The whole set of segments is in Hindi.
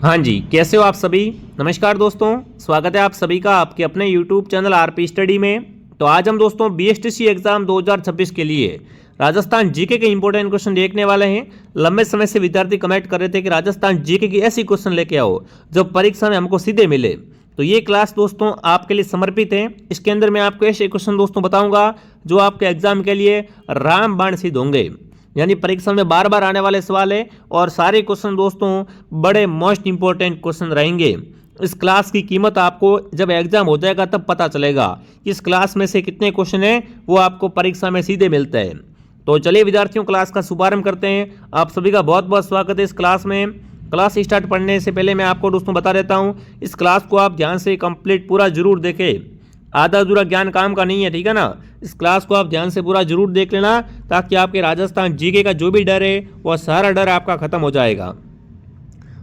हाँ जी, कैसे हो आप सभी। नमस्कार दोस्तों, स्वागत है आप सभी का आपके अपने YouTube चैनल आरपी स्टडी में। तो आज हम दोस्तों बीएसटीसी एग्जाम 2026 के लिए राजस्थान जीके के इंपॉर्टेंट क्वेश्चन देखने वाले हैं। लंबे समय से विद्यार्थी कमेंट कर रहे थे कि राजस्थान जीके की ऐसी क्वेश्चन लेके आओ जो परीक्षा में हमको सीधे मिले। तो ये क्लास दोस्तों आपके लिए समर्पित है। इसके अंदर मैं आपको ऐसे क्वेश्चन दोस्तों बताऊंगा जो आपके एग्जाम के लिए रामबाण सिद्ध होंगे, यानी परीक्षा में बार बार आने वाले सवाल है और सारे क्वेश्चन दोस्तों बड़े मोस्ट इंपॉर्टेंट क्वेश्चन रहेंगे। इस क्लास की कीमत आपको जब एग्जाम हो जाएगा तब पता चलेगा कि इस क्लास में से कितने क्वेश्चन हैं वो आपको परीक्षा में सीधे मिलते हैं। तो चलिए विद्यार्थियों, क्लास का शुभारंभ करते हैं। आप सभी का बहुत बहुत स्वागत है इस क्लास में। क्लास स्टार्ट पढ़ने से पहले मैं आपको दोस्तों बता देता हूँ, इस क्लास को आप ध्यान से कंप्लीट पूरा जरूर देखें। आधा अधूरा ज्ञान काम का नहीं है, ठीक है ना। इस क्लास को आप ध्यान से पूरा जरूर देख लेना ताकि आपके राजस्थान जीके का जो भी डर है वह सारा डर आपका खत्म हो जाएगा।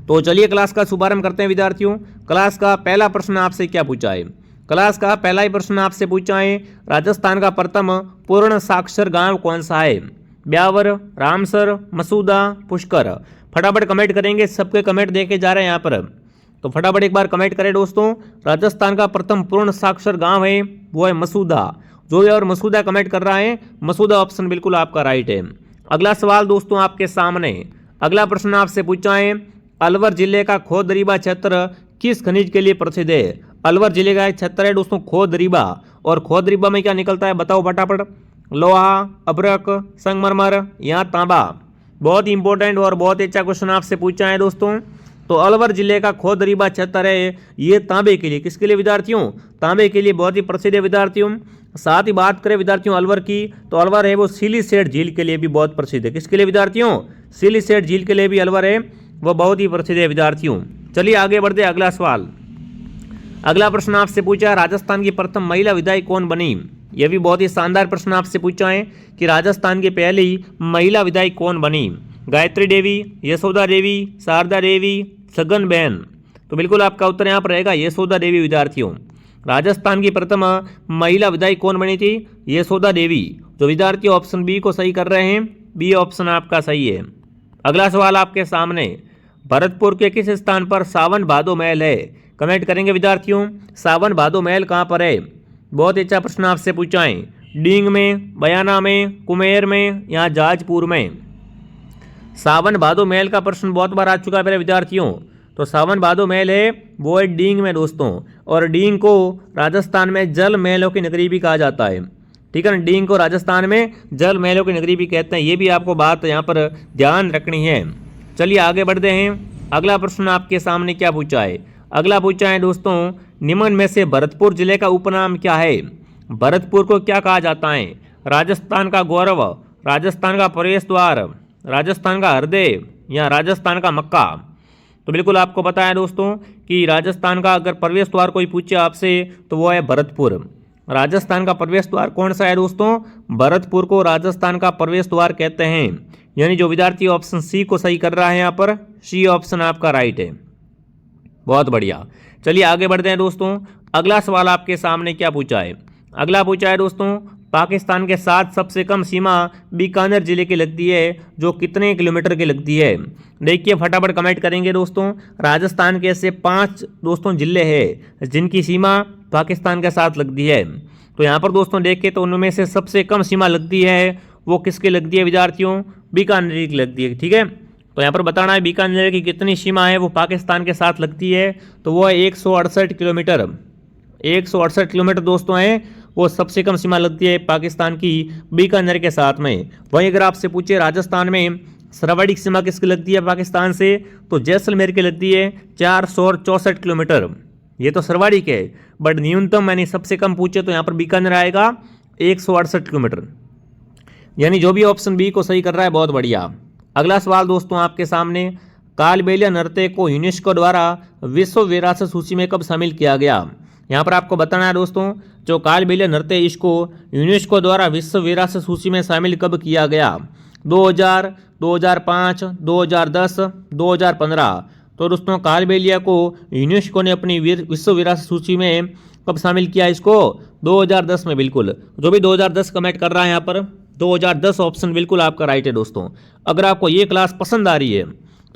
तो चलिए क्लास का शुभारंभ करते हैं विद्यार्थियों। क्लास का पहला प्रश्न आपसे क्या पूछा है? क्लास का पहला ही प्रश्न आपसे पूछा है, राजस्थान का प्रथम पूर्ण साक्षर गांव कौन सा है? ब्यावर, रामसर, मसूदा, पुष्कर। फटाफट कमेंट करेंगे, सबके कमेंट देखे जा रहे हैं यहाँ पर, तो फटाफट एक बार कमेंट करें दोस्तों। राजस्थान का प्रथम पूर्ण साक्षर गांव है वो है मसूदा। जो भी और मसूदा कमेंट कर रहा है, मसूदा ऑप्शन बिल्कुल आपका राइट है। अगला सवाल दोस्तों आपके सामने, अगला प्रश्न आपसे पूछा है, अलवर जिले का खोदरीबा क्षेत्र किस खनिज के लिए प्रसिद्ध है? अलवर जिले का एक क्षेत्र है दोस्तों खोदरीबा, और खोदरीबा में क्या निकलता है बताओ फटाफट। लोहा, अभ्रक, संगमरमर या तांबा। बहुत इंपॉर्टेंट और बहुत अच्छा क्वेश्चन आपसे पूछा है दोस्तों। तो अलवर जिले का खोदरीबा क्षेत्र है ये तांबे के लिए, किसके लिए विद्यार्थियों? तांबे के लिए बहुत ही प्रसिद्ध है विद्यार्थियों। साथ ही बात करें विद्यार्थियों अलवर की, तो अलवर है वो सिलीसेट झील के लिए भी बहुत प्रसिद्ध है। किसके लिए विद्यार्थियों? सिलीसेट झील के लिए भी अलवर है वह बहुत ही प्रसिद्ध है विद्यार्थियों। चलिए आगे बढ़ते अगला सवाल। अगला प्रश्न आपसे पूछा, राजस्थान की प्रथम महिला विधायक कौन बनी? यह भी बहुत ही शानदार प्रश्न आपसे पूछा है कि राजस्थान की पहली महिला विधायक कौन बनी? गायत्री देवी, यशोदा देवी, शारदा देवी, सगन बहन। तो बिल्कुल आपका उत्तर यहाँ पर रहेगा यशोदा देवी विद्यार्थियों। राजस्थान की प्रथम महिला विधायक कौन बनी थी? यशोदा देवी। जो विद्यार्थी ऑप्शन बी को सही कर रहे हैं, बी ऑप्शन आपका सही है। अगला सवाल आपके सामने, भरतपुर के किस स्थान पर सावन भादो महल है? कमेंट करेंगे विद्यार्थियों, सावन भादो महल कहाँ पर है? बहुत अच्छा प्रश्न आपसे पूछा है। डींग में, बयाना में, कुमेर में या जाजपुर में? सावन भादो महल का प्रश्न बहुत बार आ चुका है मेरे विद्यार्थियों। तो सावन भादो महल है वो है डींग में दोस्तों, और डींग को राजस्थान में जल महलों की नगरी भी कहा जाता है, ठीक है ना। डींग को राजस्थान में जल महलों की नगरी भी कहते हैं, ये भी आपको बात यहाँ पर ध्यान रखनी है। चलिए आगे बढ़ते हैं। अगला प्रश्न आपके सामने क्या पूछा है? अगला पूछा है दोस्तों, निम्न में से भरतपुर जिले का उपनाम क्या है? भरतपुर को क्या कहा जाता है? राजस्थान का गौरव, राजस्थान का प्रवेश द्वार, राजस्थान का हृदय या राजस्थान का मक्का। तो बिल्कुल आपको पता है दोस्तों कि राजस्थान का अगर प्रवेश द्वार कोई पूछे आपसे तो वो है भरतपुर। राजस्थान का प्रवेश द्वार कौन सा है दोस्तों? भरतपुर को राजस्थान का प्रवेश द्वार कहते हैं। यानी जो विद्यार्थी ऑप्शन सी को सही कर रहा है यहाँ पर, सी ऑप्शन आपका राइट है। बहुत बढ़िया। चलिए आगे बढ़ते हैं दोस्तों। अगला सवाल आपके सामने क्या पूछा है? अगला पूछा है दोस्तों, पाकिस्तान के साथ सबसे कम सीमा बीकानेर जिले की लगती है, जो कितने किलोमीटर की लगती है? देखिए फटाफट कमेंट करेंगे दोस्तों। राजस्थान के ऐसे 5 दोस्तों जिले हैं जिनकी सीमा पाकिस्तान के साथ लगती है। तो यहाँ पर दोस्तों देखें तो उनमें से सबसे कम सीमा लगती है वो किसकी लगती है विद्यार्थियों? बीकानेर की लगती है, ठीक है। तो यहाँ पर बताना है बीकानेर की कितनी सीमा है वो पाकिस्तान के साथ लगती है, तो वो है 168 किलोमीटर। 168 किलोमीटर दोस्तों है वो सबसे कम सीमा लगती है पाकिस्तान की बीकानेर के साथ में। वहीं अगर आपसे पूछे राजस्थान में सर्वाधिक सीमा किसकी लगती है पाकिस्तान से, तो जैसलमेर की लगती है 464 किलोमीटर। ये तो सर्वाधिक है, बट न्यूनतम यानी सबसे कम पूछे तो यहाँ पर बीकानेर आएगा 168 किलोमीटर। यानी जो भी ऑप्शन बी को सही कर रहा है बहुत बढ़िया। अगला सवाल दोस्तों आपके सामने, कालबेलिया नृत्य को यूनेस्को द्वारा विश्व विरासत सूची में कब शामिल किया गया? यहाँ पर आपको बताना है दोस्तों, जो कालबेलिया नृत्य इसको यूनेस्को द्वारा विश्व विरासत सूची में शामिल कब किया गया? 2000, 2005, 2010, 2015। तो दोस्तों कालबेलिया को यूनेस्को ने अपनी विश्व विरासत सूची में कब शामिल किया इसको? 2010 में। बिल्कुल जो भी 2010 कमेंट कर रहा है यहाँ पर, 2010 ऑप्शन बिल्कुल आपका राइट है दोस्तों। अगर आपको ये क्लास पसंद आ रही है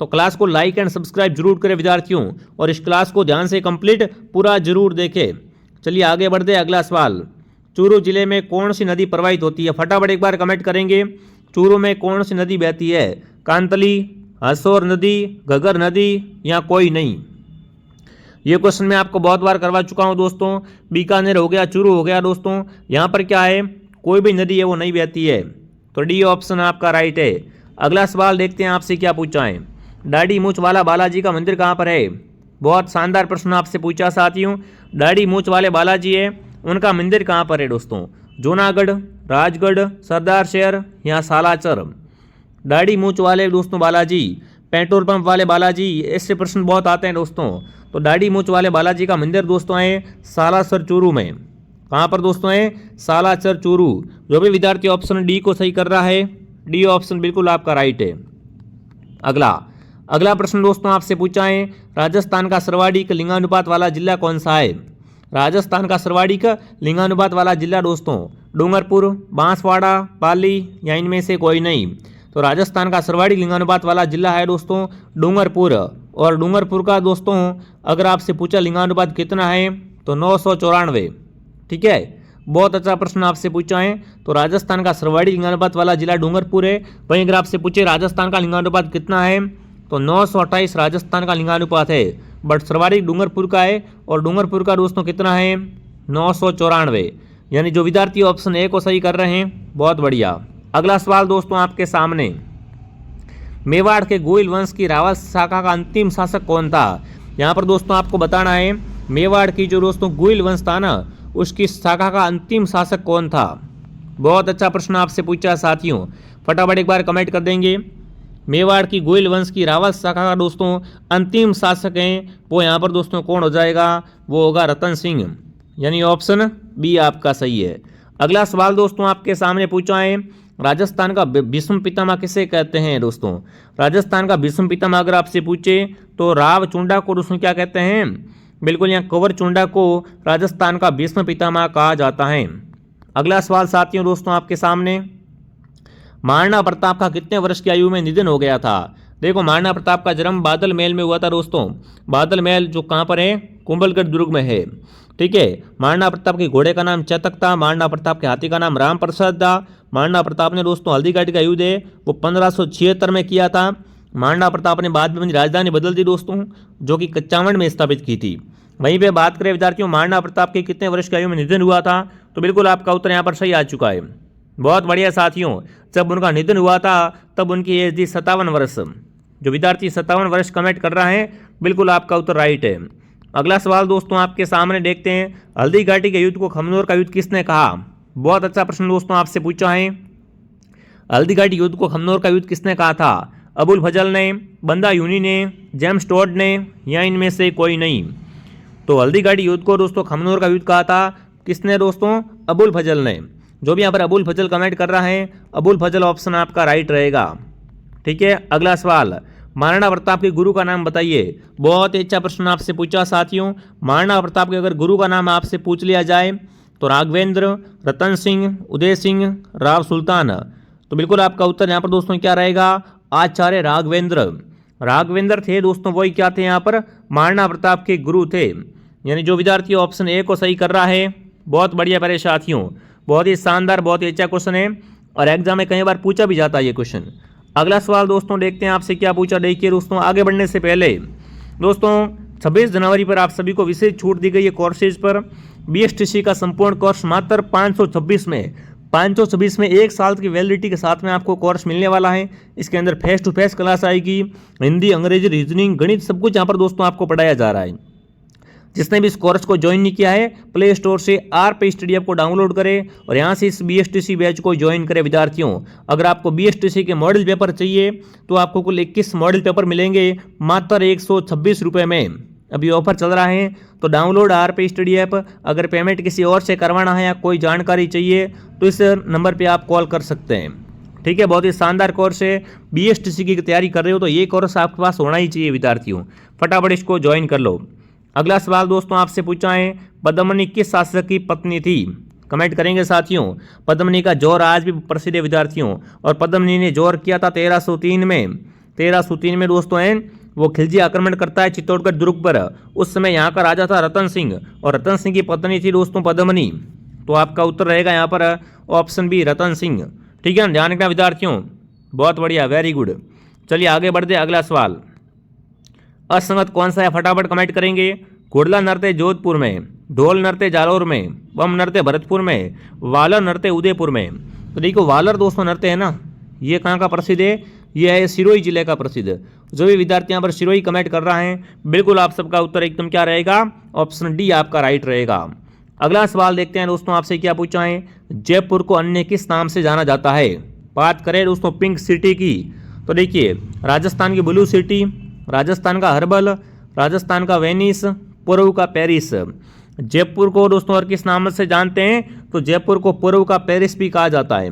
तो क्लास को लाइक एंड सब्सक्राइब जरूर करें विद्यार्थियों, और इस क्लास को ध्यान से कंप्लीट पूरा जरूर देखें। चलिए आगे बढ़ते हैं। अगला सवाल, चूरू जिले में कौन सी नदी प्रवाहित होती है? फटाफट एक बार कमेंट करेंगे। चूरू में कौन सी नदी बहती है? कांतली, हसोर नदी, घगर नदी या कोई नहीं? ये क्वेश्चन मैं आपको बहुत बार करवा चुका हूं दोस्तों। बीकानेर हो गया, चूरू हो गया दोस्तों, यहाँ पर क्या है, कोई भी नदी है वो नहीं बहती है। तो डी ऑप्शन आपका राइट है। अगला सवाल देखते हैं आपसे क्या पूछा है। दाढ़ी मूंछ वाला बालाजी का मंदिर कहाँ पर है? बहुत शानदार प्रश्न आपसे पूछा साथियों। दाढ़ी मूंछ वाले बालाजी है, उनका मंदिर कहाँ पर है दोस्तों? जूनागढ़, राजगढ़, सरदार शहर या सालासर? दाढ़ी मूंछ वाले दोस्तों बालाजी, पेट्रोल पंप वाले बालाजी, ऐसे प्रश्न बहुत आते हैं दोस्तों। तो दाढ़ी मूंछ वाले बालाजी का मंदिर दोस्तों है सालासर चूरू में। कहाँ पर दोस्तों है? सालासर चूरू। जो भी विद्यार्थी ऑप्शन डी को सही कर रहा है, डी ऑप्शन बिल्कुल आपका राइट है। अगला प्रश्न दोस्तों आपसे पूछा है, राजस्थान का सर्वाधिक लिंगानुपात वाला जिला कौन सा है? राजस्थान का सर्वाधिक लिंगानुपात वाला जिला दोस्तों डूंगरपुर, बांसवाड़ा, पाली या इनमें से कोई नहीं? तो राजस्थान का सर्वाधिक लिंगानुपात वाला जिला है दोस्तों डूंगरपुर। और डूंगरपुर का दोस्तों अगर आपसे पूछा लिंगानुपात कितना है, तो 994। ठीक है, बहुत अच्छा प्रश्न आपसे पूछा है। तो राजस्थान का सर्वाधिक लिंगानुपात वाला जिला डूंगरपुर है। वहीं अगर आपसे पूछे राजस्थान का लिंगानुपात कितना है, तो 928 राजस्थान का लिंगानुपात है, बट सर्वाधिक डूंगरपुर का है। और डूंगरपुर का दोस्तों कितना है? 994। यानी जो विद्यार्थी ऑप्शन ए को सही कर रहे हैं, बहुत बढ़िया। अगला सवाल दोस्तों आपके सामने, मेवाड़ के गोइल वंश की रावत शाखा का अंतिम शासक कौन था? यहाँ पर दोस्तों आपको बताना है, मेवाड़ की जो दोस्तों गोइल वंश था ना, उसकी शाखा का अंतिम शासक कौन था? बहुत अच्छा प्रश्न आपसे पूछा साथियों, फटाफट एक बार कमेंट कर देंगे। मेवाड़ की गोइल वंश की रावत शाखा का दोस्तों अंतिम शासक हैं, वो यहाँ पर दोस्तों कौन हो जाएगा? वो होगा रतन सिंह। यानी ऑप्शन बी आपका सही है। अगला सवाल दोस्तों आपके सामने पूछा है, राजस्थान का भीष्म पितामह किसे कहते हैं दोस्तों? राजस्थान का भीष्म पितामह अगर आपसे पूछे तो राव चुंडा को दोस्तों क्या कहते हैं? बिल्कुल, यहाँ कंवर चुंडा को राजस्थान का भीष्म पितामह कहा जाता है। अगला सवाल साथियों दोस्तों आपके सामने, महाराणा प्रताप का कितने वर्ष की आयु में निधन हो गया था? देखो, महाराणा प्रताप का जन्म बादल महल में हुआ था दोस्तों। बादल महल जो कहाँ पर है? कुंभलगढ़ दुर्ग में है। ठीक है, महाराणा प्रताप के घोड़े का नाम चेतक था, महाराणा प्रताप के हाथी का नाम राम प्रसाद था। महाराणा प्रताप ने दोस्तों हल्दी घाटी का युद्ध है वो 1576 में किया था। महाराणा प्रताप ने बाद में अपनी राजधानी बदल दी दोस्तों, जो कि कच्चावड़ में स्थापित की थी। वहीं पे बात करें विद्यार्थियों महाराणा प्रताप के कितने वर्ष की आयु में निधन हुआ था, तो बिल्कुल आपका उत्तर यहाँ पर सही आ चुका है। बहुत बढ़िया साथियों, जब उनका निधन हुआ था तब उनकी एज थी 57 वर्ष। जो विद्यार्थी 57 वर्ष कमेंट कर रहा है, बिल्कुल आपका उत्तर राइट है। अगला सवाल दोस्तों आपके सामने देखते हैं, हल्दी घाटी के युद्ध को खमनोर का युद्ध किसने कहा? बहुत अच्छा प्रश्न दोस्तों आपसे पूछा है। हल्दी घाटी युद्ध को खमनोर का युद्ध किसने कहा था? अबुल फजल ने, बंदा यूनी ने, जेम्स टॉड ने या इनमें से कोई नहीं? तो हल्दी घाटी युद्ध को दोस्तों खमनोर का युद्ध कहा था किसने दोस्तों? अबुल फजल ने। जो भी यहाँ पर अबुल फजल कमेंट कर रहा है, अबुल फजल ऑप्शन आपका राइट रहेगा। ठीक है, अगला सवाल, महाराणा प्रताप के गुरु का नाम बताइए। बहुत ही अच्छा प्रश्न आपसे पूछा साथियों। महाराणा प्रताप के अगर गुरु का नाम आपसे पूछ लिया जाए तो राघवेंद्र, रतन सिंह, उदय सिंह, राव सुल्तान, तो बिल्कुल आपका उत्तर यहाँ पर दोस्तों क्या रहेगा? आचार्य राघवेंद्र। राघवेंद्र थे दोस्तों, वही क्या थे यहाँ पर? महाराणा प्रताप के गुरु थे। यानी जो विद्यार्थी ऑप्शन ए को सही कर रहा है, बहुत बढ़िया प्यारे साथियों, बहुत ही शानदार, बहुत ही अच्छा क्वेश्चन है और एग्जाम में कई बार पूछा भी जाता है ये क्वेश्चन। अगला सवाल दोस्तों देखते हैं आपसे क्या पूछा। देखिए दोस्तों, आगे बढ़ने से पहले दोस्तों 26 जनवरी पर आप सभी को विशेष छूट दी गई है कोर्सेज पर। BSTC का संपूर्ण कोर्स मात्र 526 में 1 साल की वैलिडिटी के साथ में आपको कोर्स मिलने वाला है। इसके अंदर फेस टू फेस क्लास आएगी, हिंदी, अंग्रेजी, रीजनिंग, गणित, सब कुछ यहाँ पर दोस्तों आपको पढ़ाया जा रहा है। जिसने भी इस कोर्स को ज्वाइन नहीं किया है, प्ले स्टोर से RP स्टडी ऐप को डाउनलोड करें और यहाँ से इस BSTC बैच को ज्वाइन करें। विद्यार्थियों, अगर आपको BSTC के मॉडल पेपर चाहिए तो आपको कुल 21 मॉडल पेपर मिलेंगे मात्र 126 रुपये में। अभी ऑफर चल रहा है, तो डाउनलोड RP स्टडी ऐप। अगर पेमेंट किसी और से करवाना है या कोई जानकारी चाहिए तो इस नंबर पर आप कॉल कर सकते हैं। ठीक है, बहुत ही शानदार कोर्स है। BSTC की तैयारी कर रहे हो तो ये कोर्स आपके पास होना ही चाहिए विद्यार्थियों, फटाफट इसको ज्वाइन कर लो। अगला सवाल दोस्तों आपसे पूछा है, पद्मनी किस शासक की पत्नी थी? कमेंट करेंगे साथियों। पद्मनी का जोर आज भी प्रसिद्ध है विद्यार्थियों, और पद्मनी ने जोर किया था 1303 में। 1303 में दोस्तों है वो खिलजी आक्रमण करता है चित्तौड़गढ़ दुर्ग पर। उस समय यहाँ का राजा था रतन सिंह और रतन सिंह की पत्नी थी दोस्तों पद्मनी। तो आपका उत्तर रहेगा यहाँ पर ऑप्शन बी रतन सिंह। ठीक है ना, ध्यान रखना विद्यार्थियों, बहुत बढ़िया, वेरी गुड। चलिए आगे बढ़ते अगला सवाल। असंगत कौन सा है, फटाफट कमेंट करेंगे। घुड़ला नृत्य जोधपुर में, ढोल नृत्य जालौर में, बम नृत्य भरतपुर में, वालर नृत्य उदयपुर में। तो देखो वालर दोस्तों नृत्य है ना, ये कहाँ का प्रसिद्ध है, ये है सिरोही जिले का प्रसिद्ध। जो भी विद्यार्थी यहाँ पर सिरोही कमेंट कर रहा है, बिल्कुल आप सबका उत्तर एकदम क्या रहेगा, ऑप्शन डी आपका राइट रहेगा। अगला सवाल देखते हैं दोस्तों, आपसे क्या पूछा है, जयपुर को अन्य किस नाम से जाना जाता है। बात करें दोस्तों पिंक सिटी की, तो देखिए राजस्थान की ब्लू सिटी, राजस्थान का हर्बल, राजस्थान का वेनिस, पूर्व का पेरिस। जयपुर को दोस्तों और किस नाम से जानते हैं, तो जयपुर को पूर्व का पेरिस भी कहा जाता है।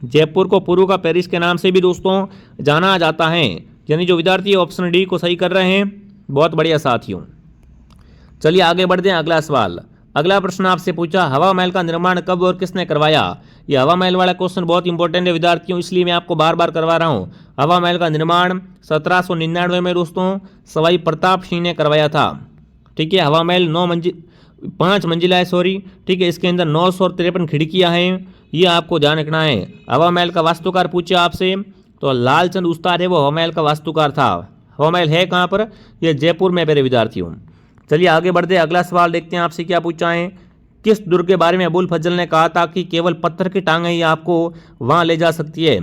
जयपुर को पूर्व का पेरिस के नाम से भी दोस्तों जाना जाता है। यानी जो विद्यार्थी ऑप्शन डी को सही कर रहे हैं, बहुत बढ़िया साथियों। चलिए आगे बढ़ते हैं अगला सवाल। अगला प्रश्न आपसे पूछा, हवा महल का निर्माण कब और किसने करवाया। यह हवा महल वाला क्वेश्चन बहुत इंपॉर्टेंट है विद्यार्थियों, इसलिए मैं आपको बार बार करवा रहा हूँ। हवा महल का निर्माण 1799 में दोस्तों सवाई प्रताप सिंह ने करवाया था। ठीक है, हवा महल 5 मंजिला है, सॉरी। ठीक है, इसके अंदर 953 खिड़कियाँ हैं, ये आपको ध्यान रखना है। हवा महल का वास्तुकार पूछे आपसे, तो लालचंद उस्ताद है वो हवा महल का वास्तुकार था। हवा महल है कहाँ पर, यह जयपुर में मेरे विद्यार्थियों। चलिए आगे बढ़ते अगला सवाल देखते हैं, आपसे क्या पूछा है, किस दुर्ग के बारे में अबुल फजल ने कहा था कि केवल पत्थर की टांगें ही आपको वहाँ ले जा सकती है।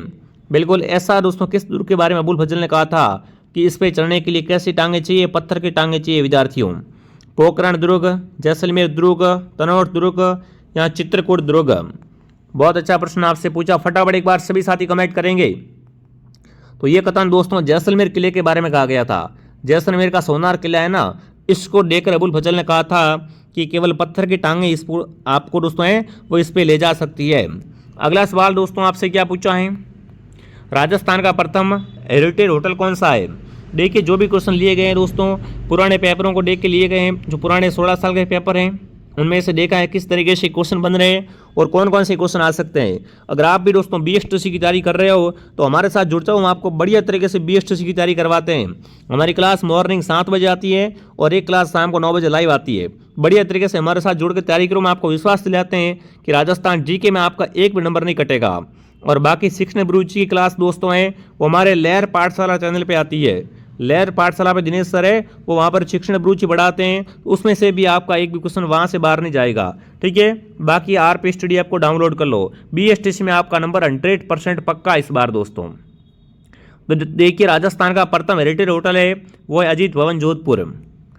बिल्कुल ऐसा दोस्तों, किस दुर्ग के बारे में अबुल फजल ने कहा था कि इस पे चढ़ने के लिए कैसी टांगें चाहिए, पत्थर की टांगें चाहिए विद्यार्थियों। पोखरण दुर्ग, जैसलमेर दुर्ग, तनौट दुर्ग या चित्रकूट दुर्ग। बहुत अच्छा प्रश्न आपसे पूछा, फटाफट एक बार सभी साथी कमेंट करेंगे। तो ये कथन दोस्तों जैसलमेर किले के बारे में कहा गया था। जैसलमेर का सोनार किला है ना, इसको देखकर अबुल फजल ने कहा था कि केवल पत्थर की टांगें इस आपको दोस्तों है वो इस पे ले जा सकती है। अगला सवाल दोस्तों आपसे क्या पूछा है, राजस्थान का प्रथम हेरिटेज होटल कौन सा है। देखिए जो भी क्वेश्चन लिए गए हैं दोस्तों पुराने पेपरों को देख के लिए गए हैं, जो पुराने 16 साल के पेपर हैं उनमें से देखा है किस तरीके से क्वेश्चन बन रहे हैं और कौन कौन से क्वेश्चन आ सकते हैं। अगर आप भी दोस्तों BSTC की तैयारी कर रहे हो तो हमारे साथ जुड़ जाओ, हम आपको बढ़िया तरीके से BSTC की तैयारी करवाते हैं। हमारी क्लास मॉर्निंग 7 बजे आती है और एक क्लास शाम को 9 बजे लाइव आती है। बढ़िया तरीके से हमारे साथ जुड़ कर तैयारी करो, हम आपको विश्वास दिलाते हैं कि राजस्थान GK में आपका एक भी नंबर नहीं कटेगा। और बाकी शिक्षण अभिरुचि की क्लास दोस्तों है वो हमारे लहर पाठशाला चैनल पर आती है। लहर पाठशाला पे दिनेश सर है, वो वहाँ पर शिक्षण अभिरुचि बढ़ाते हैं, उसमें से भी आपका एक भी क्वेश्चन वहाँ से बाहर नहीं जाएगा। ठीक है, बाकी RP स्टडी आपको डाउनलोड कर लो। BSTC में आपका नंबर 100% पक्का इस बार दोस्तों। तो देखिए राजस्थान का प्रथम हेरिटेज होटल है वो है अजीत भवन जोधपुर।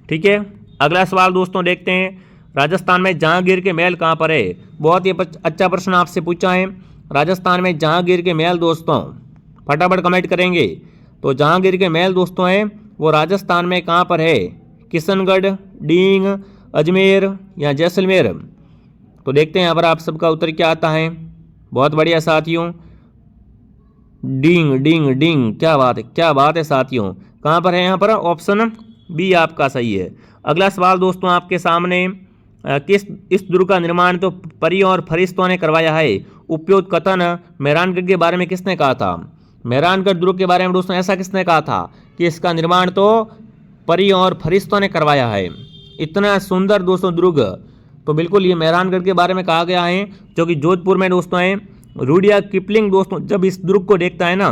ठीक है, अगला सवाल दोस्तों देखते हैं, राजस्थान में जहांगीर के महल कहाँ पर है। बहुत ही अच्छा प्रश्न आपसे पूछा है, राजस्थान में जहांगीर के महल दोस्तों फटाफट कमेंट करेंगे। तो जहांगीर के महल दोस्तों हैं वो राजस्थान में कहाँ पर है, किशनगढ़, डींग, अजमेर या जैसलमेर। तो देखते हैं यहाँ पर आप सबका उत्तर क्या आता है। बहुत बढ़िया साथियों, डींग डींग डींग, क्या बात है साथियों, कहाँ पर है यहाँ पर, ऑप्शन बी आपका सही है। अगला सवाल दोस्तों आपके सामने, इस दुर्ग का निर्माण तो परियों और फरिश्तों ने करवाया है। उपयुक्त कथन मेहरानगढ़ के बारे में किसने कहा था। मेहरानगढ़ दुर्ग के बारे में दोस्तों ऐसा किसने कहा था कि इसका निर्माण तो परियों और फरिश्तों ने करवाया है। इतना सुंदर दोस्तों दुर्ग, तो बिल्कुल ये मेहरानगढ़ के बारे में कहा गया है, जो कि जोधपुर में दोस्तों है। रुडियार्ड किपलिंग दोस्तों जब इस दुर्ग को देखता है ना,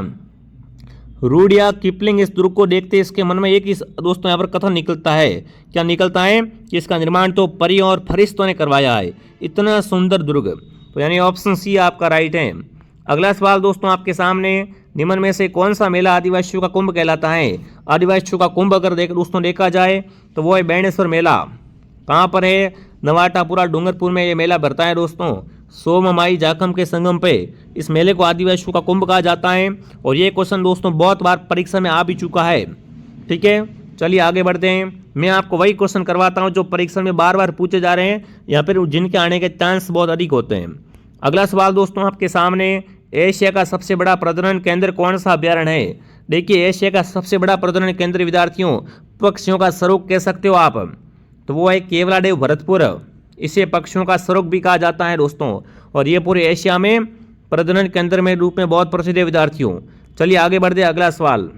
रुडियार्ड किपलिंग इस दुर्ग को देखते इसके मन में एक ही दोस्तों यहाँ पर कथन निकलता है, क्या निकलता है कि इसका निर्माण तो परियों और फरिश्तों ने करवाया है। इतना सुंदर दुर्ग, तो यानी ऑप्शन सी आपका राइट है। अगला सवाल दोस्तों आपके सामने, निम्न में से कौन सा मेला आदिवासियों का कुंभ कहलाता है। आदिवासियों का कुंभ अगर दोस्तों देखा जाए तो वो है बेणेश्वर मेला। कहाँ पर है, नवाटापुरा डूंगरपुर में ये मेला भरता है दोस्तों, सोममाई जाखम के संगम पे। इस मेले को आदिवासियों का कुंभ कहा जाता है और ये क्वेश्चन दोस्तों बहुत बार परीक्षा में आ भी चुका है। ठीक है, चलिए आगे बढ़ते हैं। मैं आपको वही क्वेश्चन करवाता हूँ जो परीक्षा में बार बार पूछे जा रहे हैं या फिर जिनके आने के चांस बहुत अधिक होते हैं। अगला सवाल दोस्तों आपके सामने, एशिया का सबसे बड़ा प्रजनन केंद्र कौन सा अभ्यारण्य है। देखिए एशिया का सबसे बड़ा प्रजनन केंद्र विद्यार्थियों पक्षियों का स्वरूप कह सकते हो आप, तो वो है केवलादेव भरतपुर। इसे पक्षियों का स्वरूप भी कहा जाता है दोस्तों, और ये पूरे एशिया में प्रजनन केंद्र में रूप में बहुत प्रसिद्ध है विद्यार्थियों। चलिए आगे बढ़ते अगला सवाल।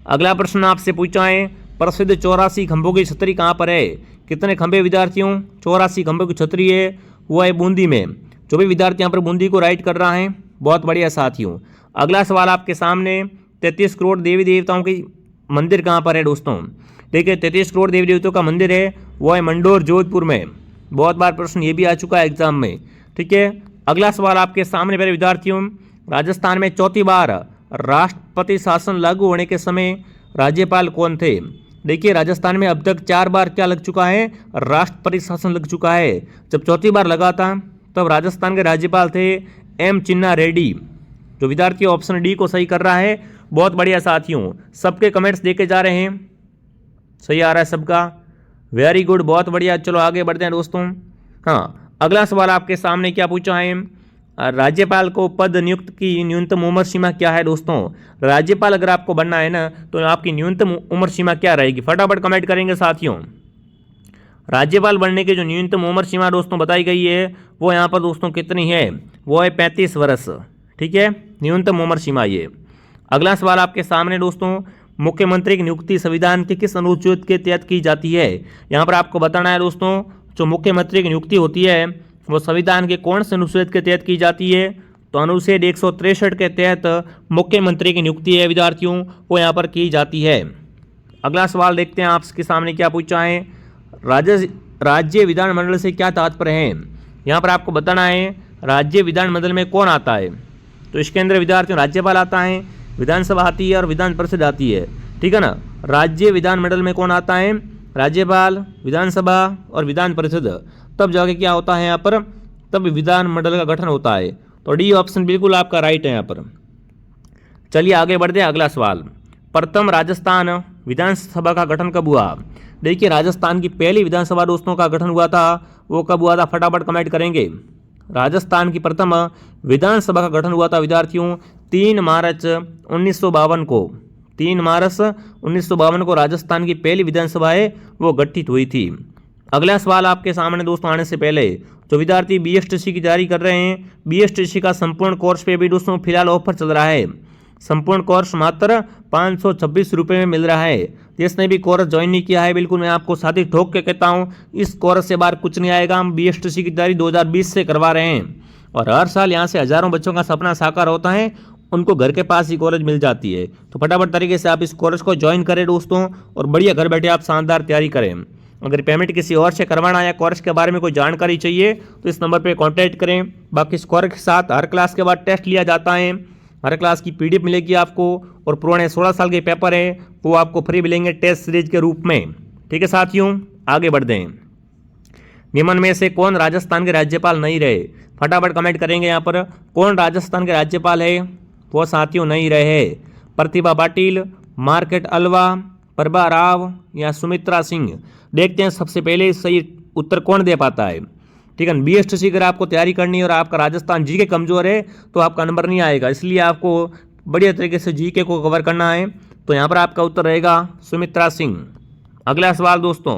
अगला प्रश्न आपसे पूछा है, प्रसिद्ध 84 खंभों की छतरी कहाँ पर है? कितने खंभे विद्यार्थियों? 84 खंभों की छतरी है वो है बूंदी में। जो भी विद्यार्थी यहाँ पर बूंदी को राइट कर रहा है, बहुत बढ़िया साथियों। अगला सवाल आपके सामने, 33 करोड़ देवी देवताओं की मंदिर कहाँ पर है दोस्तों? देखिए 33 करोड़ देवी देवताओं का मंदिर है वो है मंडोर जोधपुर में। बहुत बार प्रश्न ये भी आ चुका है एग्जाम में, ठीक है। अगला सवाल आपके सामने मेरे विद्यार्थियों, राजस्थान में चौथी बार राष्ट्रपति शासन लागू होने के समय राज्यपाल कौन थे? देखिए राजस्थान में अब तक 4 बार क्या लग चुका है? राष्ट्रपति शासन लग चुका है। जब चौथी बार लगा था तब राजस्थान के राज्यपाल थे एम चिन्ना रेड्डी। जो विद्यार्थी ऑप्शन डी को सही कर रहा है, बहुत बढ़िया साथियों। सबके कमेंट्स देखे जा रहे हैं, सही आ रहा है सबका, वेरी गुड, बहुत बढ़िया। चलो आगे बढ़ते हैं दोस्तों। हाँ, अगला सवाल आपके सामने क्या पूछा है, राज्यपाल को पद नियुक्त की न्यूनतम उम्र सीमा क्या है दोस्तों? राज्यपाल अगर आपको बनना है ना तो आपकी न्यूनतम उम्र सीमा क्या रहेगी? फटाफट कमेंट करेंगे साथियों। राज्यपाल बनने की जो न्यूनतम उम्र सीमा दोस्तों बताई गई है वो यहाँ पर दोस्तों कितनी है? वो है 35 वर्ष, ठीक है, न्यूनतम उम्र सीमा ये। अगला सवाल आपके सामने दोस्तों, मुख्यमंत्री की नियुक्ति संविधान के किस अनुच्छेद के तहत की जाती है? यहाँ पर आपको बताना है दोस्तों, जो मुख्यमंत्री की नियुक्ति होती है वो संविधान के कौन से अनुच्छेद के तहत की जाती है? तो अनुच्छेद 163 के तहत मुख्यमंत्री की नियुक्ति है विद्यार्थियों वो यहाँ पर की जाती है। अगला सवाल देखते हैं आपके सामने क्या पूछा है, राज्य विधानमंडल से क्या तात्पर्य है? यहाँ पर आपको बताना है राज्य विधानमंडल में कौन आता है? तो इसके अंदर विद्यार्थियों राज्यपाल आता है, विधानसभा आती है और विधान परिषद आती है, ठीक है ना। राज्य विधानमंडल में कौन आता है? राज्यपाल, विधानसभा और विधान परिषद। तब जाके क्या होता है यहाँ पर? तब विधानमंडल का गठन होता है। तो डी ऑप्शन बिल्कुल आपका राइट है यहाँ पर। चलिए आगे बढ़ते हैं। अगला सवाल, प्रथम राजस्थान विधानसभा का गठन कब हुआ? देखिए राजस्थान की पहली विधानसभा दोस्तों का गठन हुआ था, वो कब हुआ था? फटाफट कमेंट करेंगे। राजस्थान की प्रथम विधानसभा का गठन हुआ था विद्यार्थियों 3 मार्च 1952 को। 3 मार्च 1952 को राजस्थान की पहली विधानसभा है वो गठित हुई थी। अगला सवाल आपके सामने दोस्तों आने से पहले, जो विद्यार्थी बीएसटीसी की तैयारी कर रहे हैं, बीएसटीसी का संपूर्ण कोर्स पे भी दोस्तों फिलहाल ऑफर चल रहा है। संपूर्ण कोर्स मात्र 526 रुपये में मिल रहा है। जिसने भी कोर्स ज्वाइन नहीं किया है, बिल्कुल मैं आपको साथ ही ठोक के कहता हूँ इस कोर्स से बाहर कुछ नहीं आएगा। हम बीएसटीसी की तैयारी 2020 से करवा रहे हैं और हर साल यहाँ से हजारों बच्चों का सपना साकार होता है, उनको घर के पास ही कॉलेज मिल जाती है। तो फटाफट तरीके से आप इस कोर्स को ज्वाइन करें दोस्तों और बढ़िया घर बैठे आप शानदार तैयारी करें। अगर पेमेंट किसी और से करवाना या कोर्स के बारे में कोई जानकारी चाहिए तो इस नंबर पर कॉन्टैक्ट करें। बाकी इस कोर्स के साथ हर क्लास के बाद टेस्ट लिया जाता है, हर क्लास की पीडीएफ मिलेगी आपको और पुराने 16 साल के पेपर है वो आपको फ्री मिलेंगे टेस्ट सीरीज के रूप में, ठीक है साथियों। आगे बढ़ते हैं। निम्न में से कौन राजस्थान के राज्यपाल नहीं रहे? फटाफट कमेंट करेंगे यहाँ पर, कौन राजस्थान के राज्यपाल है वो साथियों नहीं रहे? प्रतिभा पाटिल, मार्केट अलवा, प्रभा राव या सुमित्रा सिंह? देखते हैं सबसे पहले सही उत्तर कौन दे पाता है, ठीक है। बीएसटीसी अगर आपको तैयारी करनी है और आपका राजस्थान जीके कमजोर है तो आपका नंबर नहीं आएगा, इसलिए आपको बढ़िया तरीके से जीके को कवर करना है। तो यहाँ पर आपका उत्तर रहेगा सुमित्रा सिंह। अगला सवाल दोस्तों,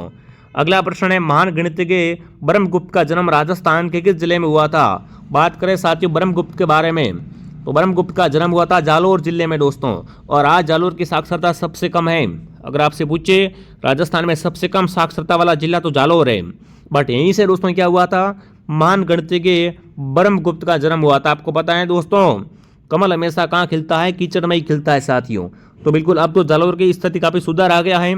अगला प्रश्न है, महान गणितज्ञ ब्रह्मगुप्त का जन्म राजस्थान के किस जिले में हुआ था? बात करें साथियों ब्रह्मगुप्त के बारे में तो ब्रह्मगुप्त का जन्म हुआ था जालोर जिले में दोस्तों, और आज जालोर की साक्षरता सबसे कम है। अगर आपसे पूछे राजस्थान में सबसे कम साक्षरता वाला जिला तो जालोर है, बट यहीं से दोस्तों क्या हुआ था? महान गणितज्ञ ब्रह्मगुप्त का जन्म हुआ था। आपको पता है दोस्तों कमल हमेशा कहाँ खिलता है? कीचड़ में ही खिलता है साथियों। तो बिल्कुल अब तो जालोर की स्थिति काफ़ी सुधार आ गया है,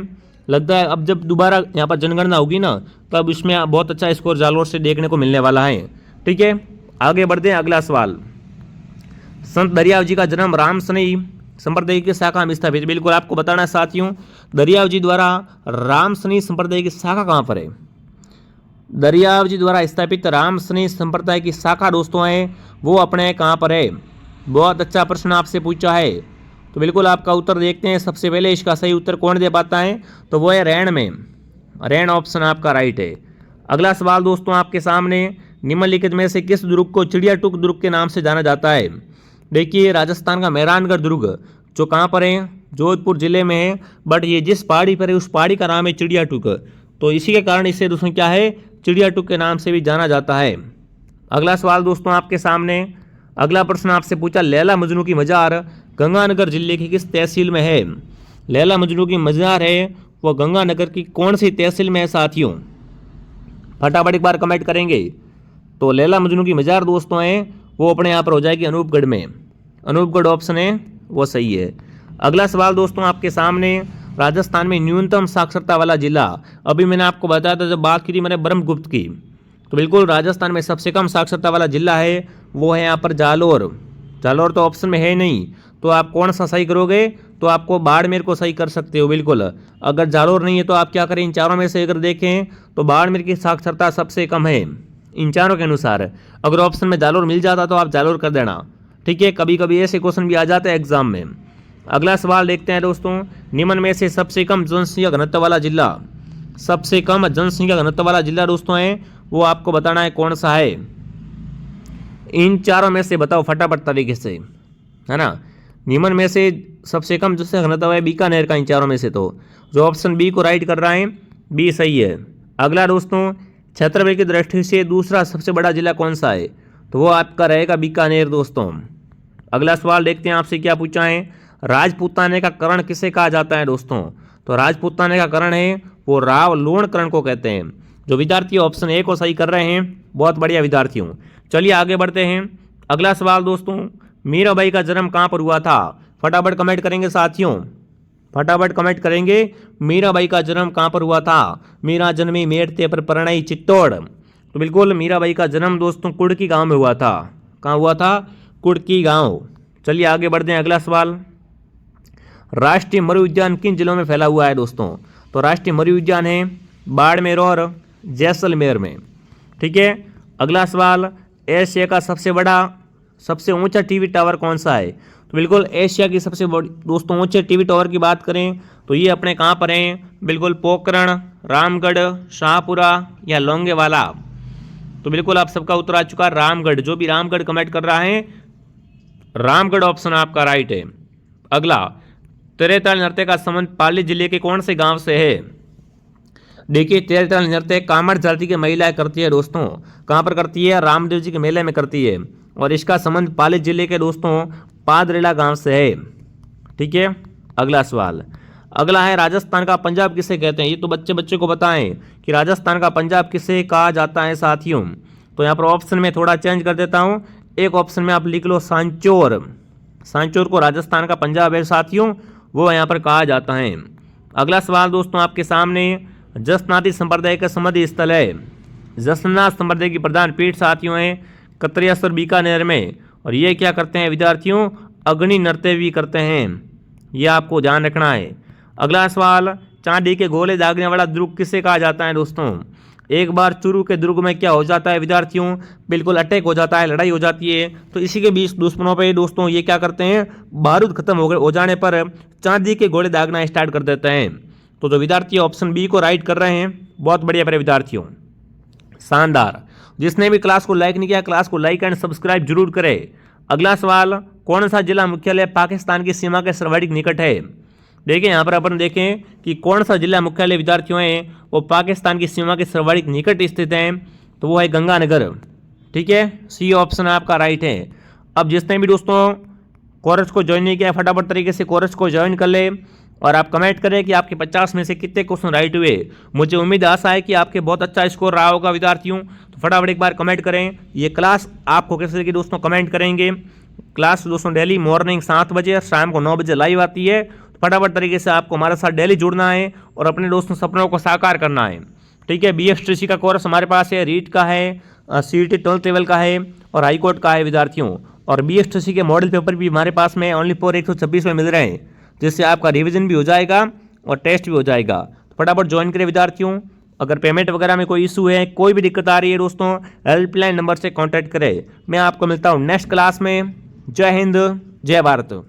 लगता है अब जब दोबारा यहाँ पर जनगणना होगी ना तब इसमें बहुत अच्छा स्कोर जालोर से देखने को मिलने वाला है, ठीक है। आगे बढ़ते हैं। अगला सवाल, संत दरियाव जी का जन्म रामसनी संप्रदाय की शाखा में स्थापित, बिल्कुल आपको बताना है साथियों दरियाव जी द्वारा रामसनी संप्रदाय की शाखा कहाँ पर है? दरियाव जी द्वारा स्थापित रामसनी संप्रदाय की शाखा दोस्तों है वो अपने कहाँ पर है? बहुत अच्छा प्रश्न आपसे पूछा है, तो बिल्कुल आपका उत्तर देखते हैं। सबसे पहले इसका सही उत्तर कौन दे पाता है? तो वो है रैण में, रैण ऑप्शन आपका राइट है। अगला सवाल दोस्तों आपके सामने, निम्नलिखित में से किस दुर्ग को चिड़िया टूक दुर्ग के नाम से जाना जाता है? देखिए राजस्थान का मेहरानगढ़ दुर्ग जो कहाँ पर है? जोधपुर जिले में है, बट ये जिस पहाड़ी पर है उस पहाड़ी का नाम है चिड़िया टूक, तो इसी के कारण इसे दोस्तों क्या है? चिड़िया टूक के नाम से भी जाना जाता है। अगला सवाल दोस्तों आपके सामने, अगला प्रश्न आपसे पूछा, लैला मजनू की मजार गंगानगर जिले की किस तहसील में है? लैला मजनू की मज़ार है वो गंगानगर की कौन सी तहसील में है साथियों? फटाफट एक बार कमेंट करेंगे। तो लैला मजनू की मज़ार दोस्तों है वो अपने यहाँ पर हो जाएगी अनूपगढ़ में। अनूपगढ़ ऑप्शन है वो सही है। अगला सवाल दोस्तों आपके सामने, राजस्थान में न्यूनतम साक्षरता वाला जिला। अभी मैंने आपको बताया था जब बात की मैंने ब्रह्मगुप्त की, तो बिल्कुल राजस्थान में सबसे कम साक्षरता वाला जिला है वो है यहाँ पर जालोर। जालोर तो ऑप्शन में है नहीं, तो आप कौन सा सही करोगे? तो आपको बाड़मेर को सही कर सकते हो बिल्कुल। अगर जालोर नहीं है तो आप क्या करें, इन चारों में से अगर देखें तो बाड़मेर की साक्षरता सबसे कम है इन चारों के अनुसार। अगर ऑप्शन में जालोर मिल जाता तो आप जालोर कर देना, ठीक है। कभी कभी ऐसे क्वेश्चन भी आ जाते हैं एग्जाम में। अगला सवाल देखते हैं दोस्तों, निम्न में से सबसे कम जनसंख्या घनत्व वाला जिला। सबसे कम जनसंख्या घनत्व वाला जिला दोस्तों है वो आपको बताना है कौन सा है। इन चारों में से बताओ फटाफट तरीके से, है ना। निम्न में से सबसे कम जनसंख्या घनत्व है बीकानेर का इन चारों में से, तो जो ऑप्शन बी को राइट कर रहा है बी सही है। अगला दोस्तों, क्षेत्रफल की दृष्टि से दूसरा सबसे बड़ा जिला कौन सा है? तो वो आपका रहेगा बीकानेर दोस्तों। अगला सवाल देखते हैं आपसे क्या पूछा है, राजपूताने का करण किसे कहा जाता है दोस्तों? तो राजपूताने का करण है वो रावलोणकरण को कहते हैं। जो विद्यार्थी ऑप्शन ए को सही कर रहे हैं बहुत बढ़िया विद्यार्थी हूँ। चलिए आगे बढ़ते हैं। अगला सवाल दोस्तों, मीराबाई का जन्म कहाँ पर हुआ था? फटाफट कमेंट करेंगे साथियों, फटाफट कमेंट करेंगे। मीराबाई का जन्म कहाँ पर हुआ था? मीरा जन्मी मेड़ते पर परणाई चित्तौड़। तो बिल्कुल मीराबाई का जन्म दोस्तों कुड़की गांव में हुआ था। कहाँ हुआ था? कुड़की गांव। चलिए आगे बढ़ते हैं। अगला सवाल, राष्ट्रीय मरु उद्यान किन जिलों में फैला हुआ है दोस्तों? तो राष्ट्रीय मरु उद्यान है बाड़मेर और जैसलमेर में, ठीक है। अगला सवाल, एशिया का सबसे ऊंचा टीवी टावर कौन सा है? तो बिल्कुल एशिया की सबसे बड़ी दोस्तों ऊंचे टीवी टावर की बात करें तो ये अपने कहाँ पर हैं? बिल्कुल पोखरण, रामगढ़, शाहपुरा या लोंगेवाला। तो बिल्कुल आप सबका उत्तर आ चुका है रामगढ़। जो भी रामगढ़ कमेंट कर रहा है रामगढ़ ऑप्शन आपका राइट है। अगला, तेरेताल नृत्य का संबंध पाली जिले के कौन से गांव से है? देखिए तेरेताल नृत्य कामड़ जाति की महिलाएं करती है दोस्तों। कहाँ पर करती है? रामदेव जी के मेले में करती है। और इसका संबंध पाली जिले के दोस्तों पादरेला गांव से है, ठीक है। अगला सवाल, अगला है राजस्थान का पंजाब किसे कहते हैं? ये तो बच्चे को बताएं कि राजस्थान का पंजाब किसे कहा जाता है साथियों। तो यहाँ पर ऑप्शन में थोड़ा चेंज कर देता हूँ। एक ऑप्शन में आप लिख लो सांचौर। सांचौर को राजस्थान का पंजाब है साथियों, वो यहाँ पर कहा जाता है। अगला सवाल दोस्तों आपके सामने, जसनाती संप्रदाय का समाधि स्थल है। जसनाथ संप्रदाय की प्रधान पीठ साथियों है कतरियासर बीकानेर में। और ये क्या करते हैं विद्यार्थियों? अग्नि नृत्य भी करते हैं, ये आपको ध्यान रखना है। अगला सवाल, चांदी के गोले दागने वाला दुर्ग किसे कहा जाता है दोस्तों? एक बार चूरू के दुर्ग में क्या हो जाता है विद्यार्थियों? बिल्कुल अटैक हो जाता है, लड़ाई हो जाती है। तो इसी के बीच दुश्मनों पे दोस्तों ये क्या करते हैं? बारूद खत्म हो जाने पर चांदी के गोले दागना स्टार्ट कर देते हैं। तो जो विद्यार्थी ऑप्शन बी को राइट कर रहे हैं बहुत बढ़िया मेरे विद्यार्थियों, शानदार। जिसने भी क्लास को लाइक नहीं किया क्लास को लाइक एंड सब्सक्राइब जरूर करें। अगला सवाल, कौन सा जिला मुख्यालय पाकिस्तान की सीमा के सर्वाधिक निकट है? देखिए यहाँ पर अपन देखें कि कौन सा जिला मुख्यालय विद्यार्थियों है वो पाकिस्तान की सीमा के सर्वाधिक निकट स्थित है, तो वो है गंगानगर, ठीक है। सी ऑप्शन आपका राइट है। अब जिसने भी दोस्तों कोर्स को ज्वाइन नहीं किया फटाफट तरीके से कोर्स को ज्वाइन कर ले और आप कमेंट करें कि आपके 50 में से कितने क्वेश्चन राइट हुए। मुझे उम्मीद आशा है कि आपके बहुत अच्छा स्कोर रहा होगा विद्यार्थियों। तो फटाफट एक बार कमेंट करें ये क्लास आपको कैसे लगी दोस्तों, कमेंट करेंगे। क्लास दोस्तों डेली मॉर्निंग 7 बजे शाम को 9 बजे लाइव आती है। तो फटाफट तरीके से आपको हमारे साथ डेली जुड़ना है और अपने दोस्तों सपनों को साकार करना है, ठीक है। BSTC का कोर्स हमारे पास है, रीट का है, CET 12th लेवल का है और हाईकोर्ट का है विद्यार्थियों। और BSTC के मॉडल पेपर भी हमारे पास में ओनली फॉर 126 में मिल रहे हैं, जिससे आपका रिवीजन भी हो जाएगा और टेस्ट भी हो जाएगा। तो फटाफट ज्वाइन करें विद्यार्थियों। अगर पेमेंट वगैरह में कोई इशू है, कोई भी दिक्कत आ रही है दोस्तों, हेल्पलाइन नंबर से कांटेक्ट करें। मैं आपको मिलता हूँ नेक्स्ट क्लास में। जय हिंद, जय भारत।